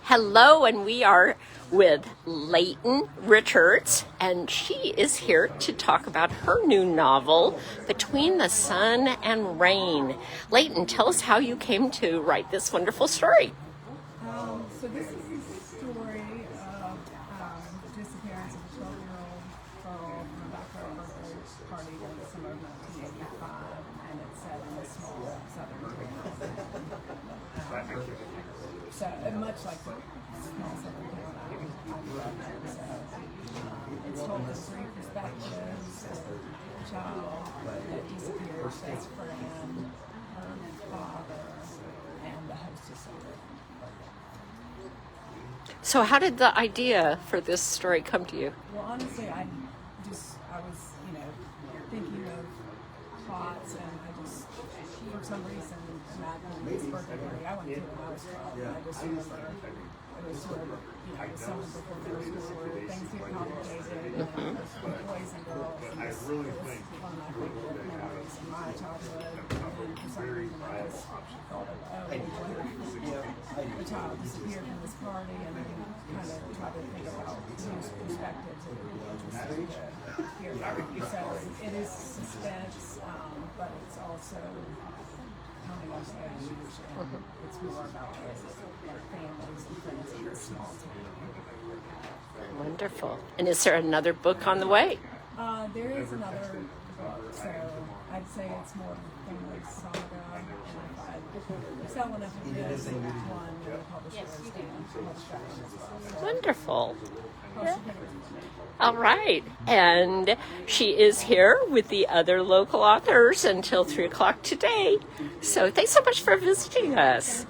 Hello, and we are with Leighton Richards, and she is here to talk about her new novel, Between the Sun and Rain. Leighton, tell us how you came to write this wonderful story. So this is a story of the disappearance of a 12-year-old girl from a backyard birthday party during the summer of 1985, and it's set in a small southern town. So much like the small southern town I grew up in. So it's told in three perspectives: a child that disappears, best friend, her father, and the hostess of it. So how did the idea for this story come to you? Well, honestly, I was, thinking of plots, and I just, for some reason, imagined this birthday party I went to when I was 12. I just remember it was sort of, the summer before middle school where things get complicated, and boys and girls, and it was fun, I think, with memories of my childhood, and for some reason I just thought of, the child disappeared from this party, and then kind of try to think about whose perspectives it would be interesting to hear about. So it is suspense, but it's also coming of age, and it's more about families and friends in this small town. Wonderful. And is there another book on the way? There is another book, so I'd say it's more of a family saga, and if I sell enough of this one, the publisher is going to distraction as well. Wonderful. All right. And she is here with the other local authors until 3 o'clock today. So thanks so much for visiting us.